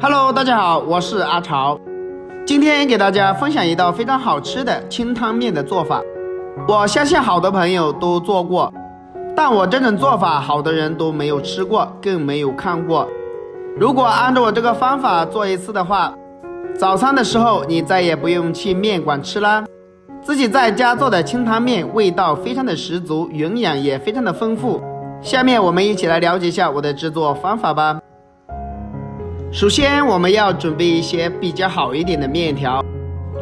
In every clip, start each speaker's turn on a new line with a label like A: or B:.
A: Hello， 大家好，我是阿潮。今天给大家分享一道非常好吃的清汤面的做法。我相信好多朋友都做过，但我这种做法好多人都没有吃过，更没有看过。如果按照我这个方法做一次的话，早餐的时候你再也不用去面馆吃啦，自己在家做的清汤面味道非常的十足，营养也非常的丰富。下面我们一起来了解一下我的制作方法吧。首先我们要准备一些比较好一点的面条，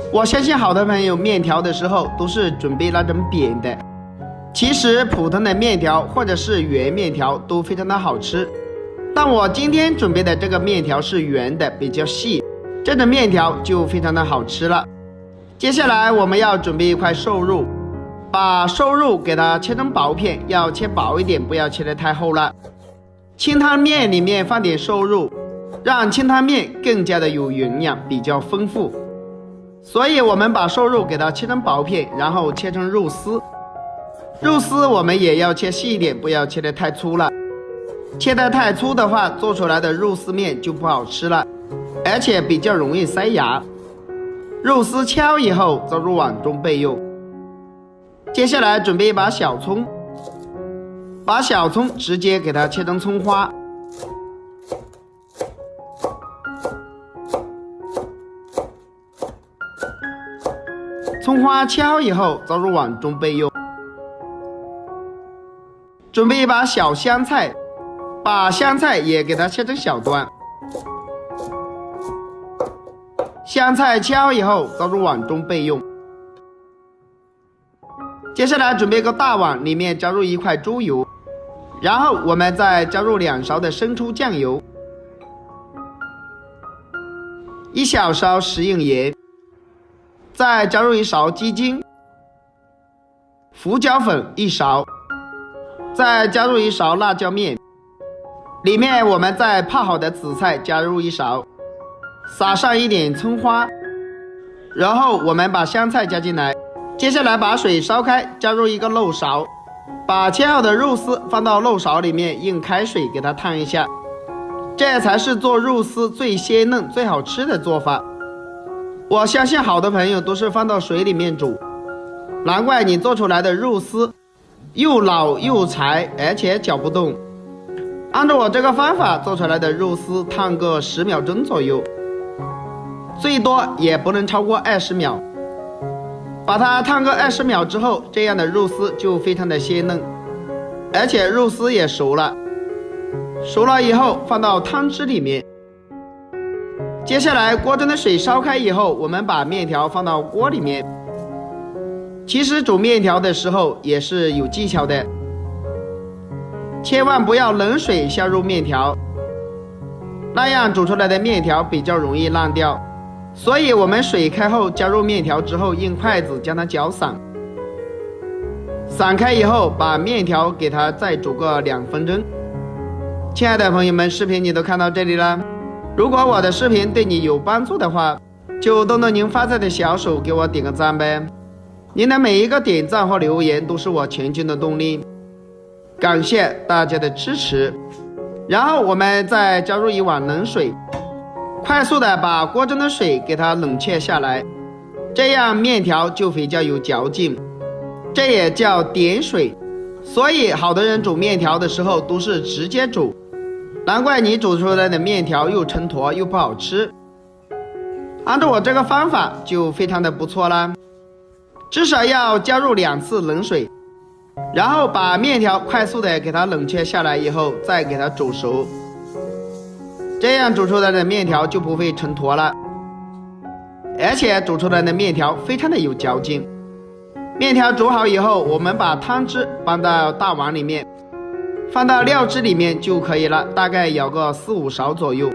A: 我相信好多朋友面条的时候都是准备那种扁的，其实普通的面条或者是圆面条都非常的好吃，但我今天准备的这个面条是圆的，比较细，这种面条就非常的好吃了。接下来我们要准备一块瘦肉，把瘦肉给它切成薄片，要切薄一点，不要切得太厚了。清汤面里面放点瘦肉，让清汤面更加的有营养，比较丰富。所以我们把瘦肉给它切成薄片，然后切成肉丝。肉丝我们也要切细一点，不要切得太粗了。切得太粗的话，做出来的肉丝面就不好吃了，而且比较容易塞牙。肉丝切好以后再入碗中备用。接下来准备一把小葱，把小葱直接给它切成葱花。葱花切好以后再入碗中备用。准备一把小香菜，把香菜也给它切成小段。香菜切好以后再入碗中备用。接下来准备个大碗，里面加入一块猪油，然后我们再加入2勺的生抽酱油，1小勺食用盐，再加入1勺鸡精，胡椒粉1勺，再加入1勺辣椒面，里面我们再泡好的紫菜加入1勺，撒上一点葱花，然后我们把香菜加进来。接下来把水烧开，加入一个漏勺，把切好的肉丝放到漏勺里面，用开水给它烫一下，这才是做肉丝最鲜嫩最好吃的做法。我相信好多朋友都是放到水里面煮，难怪你做出来的肉丝又老又柴，而且搅不动。按照我这个方法做出来的肉丝烫个10秒钟左右，最多也不能超过20秒。把它烫个20秒之后，这样的肉丝就非常的鲜嫩，而且肉丝也熟了。熟了以后放到汤汁里面。接下来锅中的水烧开以后，我们把面条放到锅里面。其实煮面条的时候也是有技巧的，千万不要冷水下入面条，那样煮出来的面条比较容易烂掉。所以我们水开后加入面条之后，用筷子将它搅散，散开以后把面条给它再煮个2分钟。亲爱的朋友们，视频你都看到这里了，如果我的视频对你有帮助的话，就动动您发财的小手给我点个赞呗，您的每一个点赞和留言都是我前进的动力，感谢大家的支持。然后我们再加入1碗冷水，快速的把锅中的水给它冷却下来，这样面条就比较有嚼劲，这也叫点水。所以好多人煮面条的时候都是直接煮，难怪你煮出来的面条又成坨又不好吃。按照我这个方法就非常的不错啦，至少要加入2次冷水，然后把面条快速的给它冷却下来以后再给它煮熟，这样煮出来的面条就不会成坨了，而且煮出来的面条非常的有嚼劲。面条煮好以后，我们把汤汁放到大碗里面，放到料汁里面就可以了，大概舀个4、5勺左右，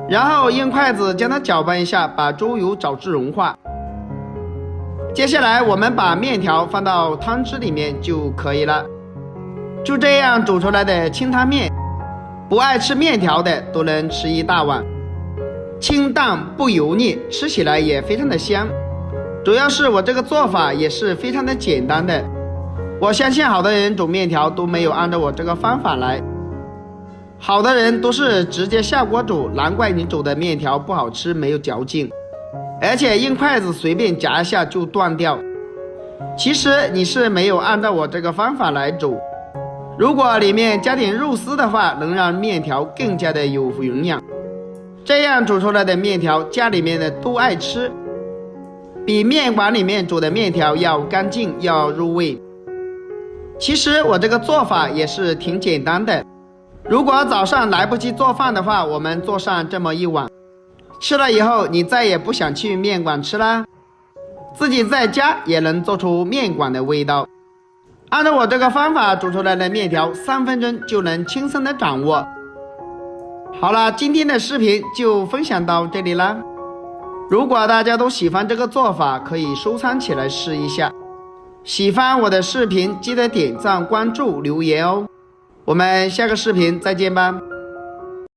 A: 然后用筷子将它搅拌一下，把猪油炒至融化。接下来我们把面条放到汤汁里面就可以了。就这样煮出来的清汤面，不爱吃面条的都能吃一大碗，清淡不油腻，吃起来也非常的香。主要是我这个做法也是非常的简单的，我相信好多人煮面条都没有按照我这个方法来，好的人都是直接下锅煮，难怪你煮的面条不好吃，没有嚼劲，而且用筷子随便夹一下就断掉。其实你是没有按照我这个方法来煮，如果里面加点肉丝的话，能让面条更加的有营养，这样煮出来的面条家里面的都爱吃，比面馆里面煮的面条要干净，要入味。其实我这个做法也是挺简单的，如果早上来不及做饭的话，我们做上这么一碗，吃了以后你再也不想去面馆吃啦，自己在家也能做出面馆的味道。按照我这个方法煮出来的面条，3分钟就能轻松的掌握。好了，今天的视频就分享到这里啦。如果大家都喜欢这个做法，可以收藏起来试一下。喜欢我的视频记得点赞、关注、留言哦。我们下个视频再见吧。